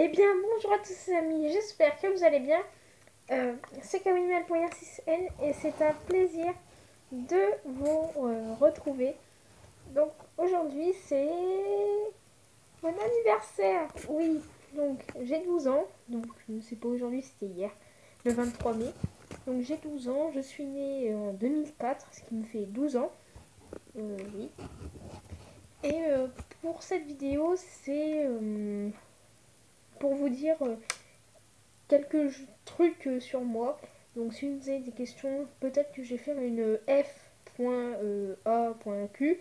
Eh bien, bonjour à tous les amis, j'espère que vous allez bien. C'est Kamimel.6N et c'est un plaisir de vous retrouver. Donc aujourd'hui c'est mon anniversaire. Oui, donc j'ai 12 ans. Donc c'est pas aujourd'hui, c'était hier, le 23 mai. Donc j'ai 12 ans, je suis née en 2004, ce qui me fait 12 ans. Oui. Et pour cette vidéo, c'est pour vous dire quelques trucs sur moi. Donc si vous avez des questions, peut-être que je vais faire une f.a.q.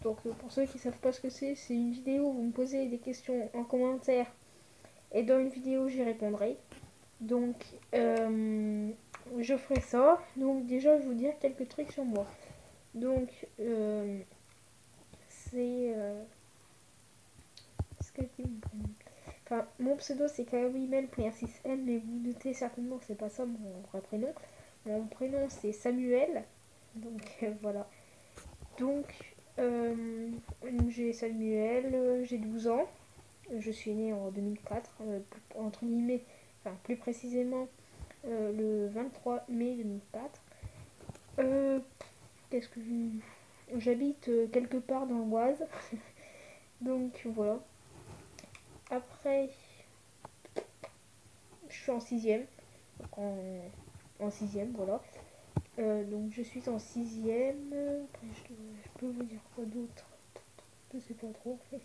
Donc pour ceux qui ne savent pas ce que c'est une vidéo où vous me posez des questions en commentaire et dans une vidéo j'y répondrai. Donc je ferai ça. Donc déjà je vais vous dire quelques trucs sur moi. Donc c'est ce que enfin, mon pseudo c'est kawimel.6n, mais vous notez certainement que c'est pas ça mon vrai prénom. Mon prénom c'est Samuel. Donc voilà. Donc j'ai Samuel, j'ai 12 ans. Je suis née en 2004, entre guillemets, enfin plus précisément le 23 mai 2004. Qu'est-ce que j'habite quelque part dans l'Oise. Donc voilà. Après, je suis en sixième. En sixième, voilà. Donc je suis en sixième. Après, je peux vous dire quoi d'autre? Je sais pas trop en fait.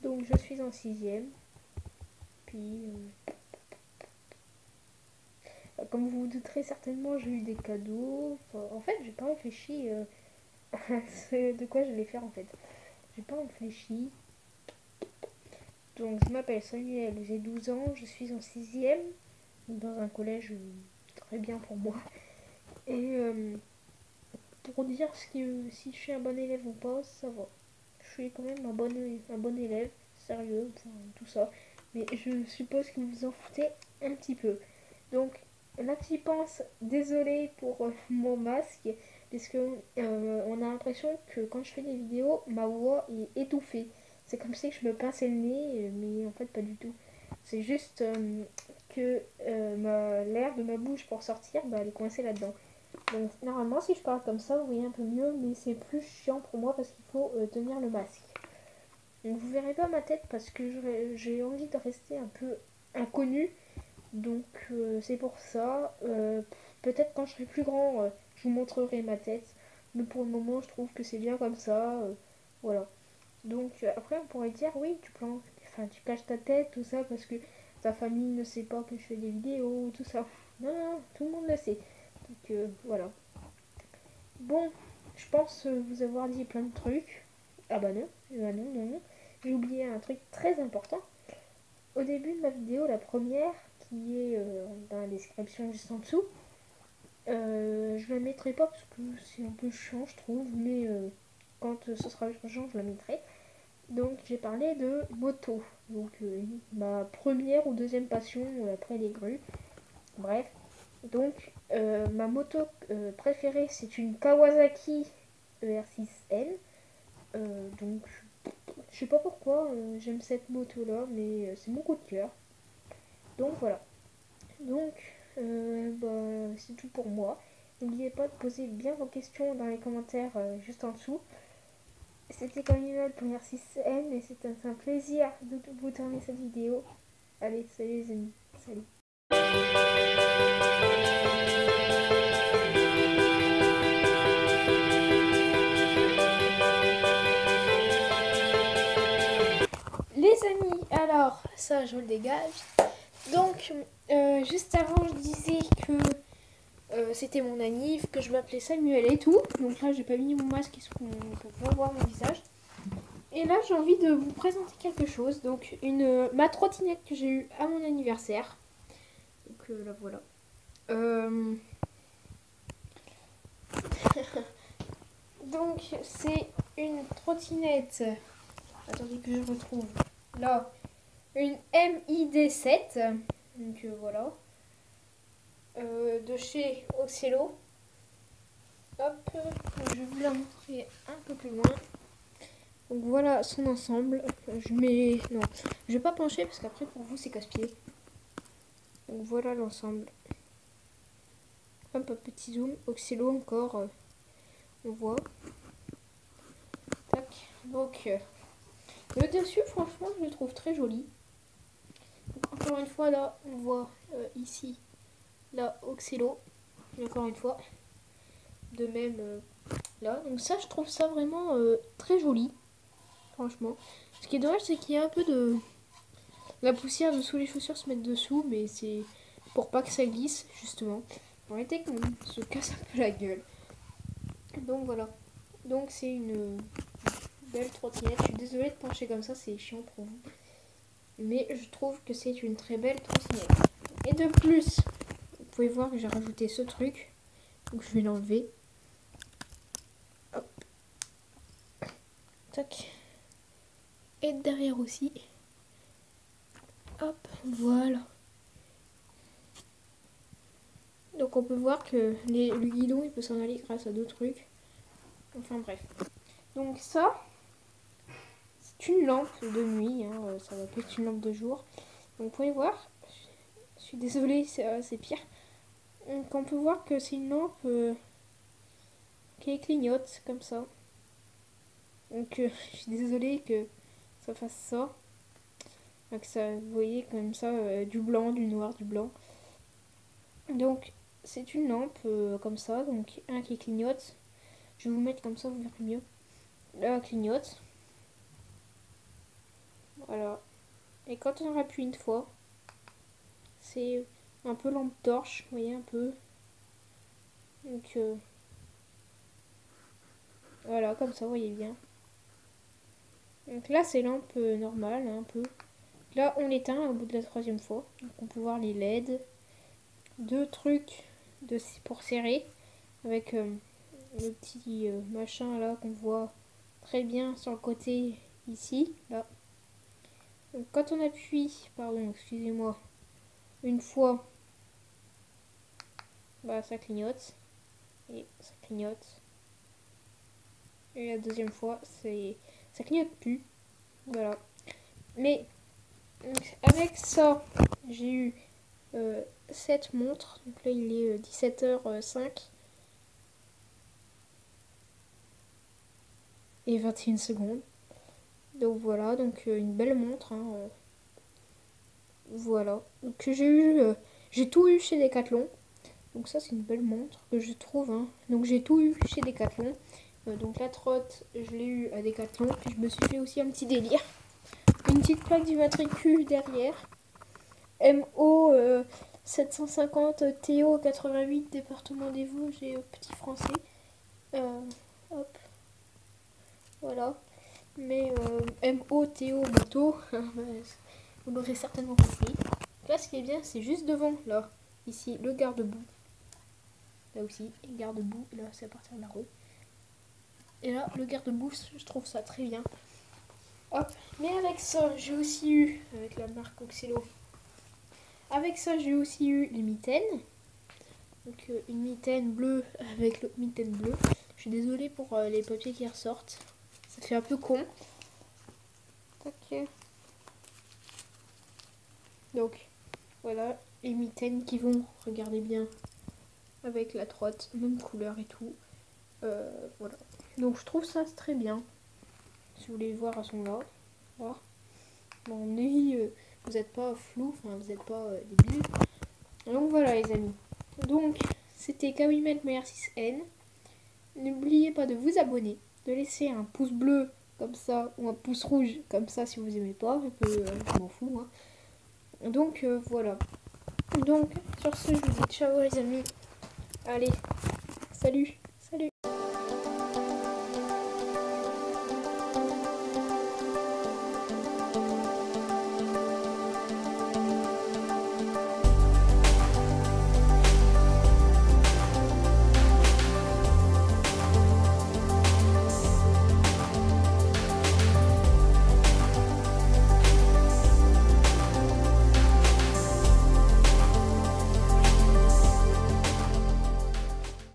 Donc je suis en sixième. Puis, comme vous vous douterez certainement, j'ai eu des cadeaux. Enfin, en fait, j'ai pas réfléchi à de quoi je vais faire en fait. J'ai pas réfléchi. Donc je m'appelle Samuel, j'ai 12 ans, je suis en sixième dans un collège très bien pour moi. Et pour dire si je suis un bon élève ou pas, ça va. Je suis quand même un bon élève, sérieux, enfin, tout ça. Mais je suppose que vous vous en foutez un petit peu. Donc là tu y penses, désolé pour mon masque, parce que on a l'impression que quand je fais des vidéos, ma voix est étouffée. C'est comme si je me pinçais le nez, mais en fait pas du tout. C'est juste que l'air de ma bouche pour sortir, bah, elle est coincée là-dedans. Donc normalement si je parle comme ça, vous voyez un peu mieux, mais c'est plus chiant pour moi parce qu'il faut tenir le masque. Donc vous verrez pas ma tête parce que j'ai envie de rester un peu inconnue. Donc c'est pour ça. Peut-être quand je serai plus grand, je vous montrerai ma tête. Mais pour le moment, je trouve que c'est bien comme ça. Voilà. Donc après, on pourrait dire, oui, enfin, tu caches ta tête, tout ça, parce que ta famille ne sait pas que je fais des vidéos, tout ça. Non, non, tout le monde le sait. Donc voilà. Bon, je pense vous avoir dit plein de trucs. Ah bah non, non. J'ai oublié un truc très important. Au début de ma vidéo, la première, qui est dans la description juste en dessous, je la mettrai pas parce que c'est un peu chiant, je trouve, mais quand ce sera urgent, je la mettrai. Donc j'ai parlé de moto, donc ma première ou deuxième passion après les grues. Bref, donc ma moto préférée c'est une Kawasaki ER6N. Donc je sais pas pourquoi j'aime cette moto là, mais c'est mon coup de cœur. Donc voilà. Donc bah, c'est tout pour moi. N'oubliez pas de poser bien vos questions dans les commentaires juste en dessous. C'était Camille pour R6N et c'était un plaisir de vous tourner cette vidéo. Allez, salut les amis. Salut. Les amis, alors ça je le dégage. Donc juste avant je disais que c'était mon anniv, que je m'appelais Samuel et tout. Donc là j'ai pas mis mon masque pour qu'on peut voir mon visage. Et là j'ai envie de vous présenter quelque chose. Donc ma trottinette que j'ai eue à mon anniversaire. Donc la voilà. Donc c'est une trottinette. Attendez que je retrouve. Là, une MID7. Donc voilà. De chez Ocello. Hop, je vais vous la montrer un peu plus loin. Donc voilà son ensemble. Je mets... Non, je vais pas pencher parce qu'après pour vous c'est casse-pied. Donc voilà l'ensemble. Hop, un petit zoom. Oxylo encore. On voit. Tac. Donc le dessus franchement je le trouve très joli. Donc, encore une fois là on voit ici la Oxylo. Et encore une fois. De même là. Donc ça je trouve ça vraiment très joli. Franchement. Ce qui est dommage c'est qu'il y a un peu de... La poussière dessous les chaussures se met dessous, mais c'est pour pas que ça glisse, justement. Pour éviter qu'on se casse un peu la gueule. Donc voilà. Donc c'est une belle trottinette. Je suis désolée de pencher comme ça, c'est chiant pour vous. Mais je trouve que c'est une très belle trottinette. Et de plus, vous pouvez voir que j'ai rajouté ce truc. Donc je vais l'enlever. Hop. Tac. Et derrière aussi. Hop, voilà. Donc on peut voir que le guidon il peut s'en aller grâce à deux trucs. Enfin bref. Donc ça, c'est une lampe de nuit. Hein, ça va pas être une lampe de jour. Donc vous pouvez voir, je suis désolée, c'est pire. Donc on peut voir que c'est une lampe qui clignote comme ça. Donc je suis désolée que ça fasse ça. Donc ça, vous voyez comme ça, du blanc, du noir, du blanc. Donc c'est une lampe comme ça, donc un qui clignote. Je vais vous mettre comme ça, vous verrez mieux. Là, clignote. Voilà. Et quand on appuie une fois, c'est un peu lampe torche, vous voyez un peu. Donc voilà, comme ça, vous voyez bien. Donc là, c'est lampe normale, hein, un peu. Là, on l'éteint au bout de la troisième fois. Donc on peut voir les LED. Deux trucs pour serrer. Avec le petit machin là qu'on voit très bien sur le côté ici. Là. Donc quand on appuie, pardon, excusez-moi, une fois, bah ça clignote. Et ça clignote. Et la deuxième fois, ça clignote plus. Voilà. Mais donc, avec ça, j'ai eu cette montre. Donc là, il est 17h05 et 21 secondes. Donc voilà, donc une belle montre. Hein, voilà. Donc j'ai tout eu chez Decathlon. Donc ça, c'est une belle montre que je trouve. Hein. Donc j'ai tout eu chez Decathlon. Donc la trotte, je l'ai eu à Decathlon. Puis je me suis fait aussi un petit délire. Une petite plaque d'immatricule derrière. MO 750 TO 88 département des Vosges et petit français. Hop. Voilà. Mais MO TO moto, vous l'aurez certainement compris. Là, ce qui est bien, c'est juste devant, là. Ici, le garde-boue. Là aussi, le garde-boue. Là, c'est à partir de la rue. Et là, le garde-boue, je trouve ça très bien. Hop. Mais avec ça, j'ai aussi eu, avec la marque Oxylo, avec ça, j'ai aussi eu les mitaines. Donc, une mitaine bleue avec l'autre mitaine bleue. Je suis désolée pour les papiers qui ressortent. Ça fait un peu con. Tac. Donc, voilà, les mitaines qui vont, regardez bien, avec la trotte, même couleur et tout. Voilà. Donc, je trouve ça très bien. Si vous voulez voir, elles sont là. Voilà. Bon, vous n'êtes pas flou, enfin, vous n'êtes pas débiles. Donc, voilà, les amis. Donc, c'était Kawimet Meyer 6N. N'oubliez pas de vous abonner, de laisser un pouce bleu comme ça, ou un pouce rouge comme ça si vous aimez pas. Je m'en fous, hein. Donc, voilà. Donc, sur ce, je vous dis ciao les amis. Allez, salut.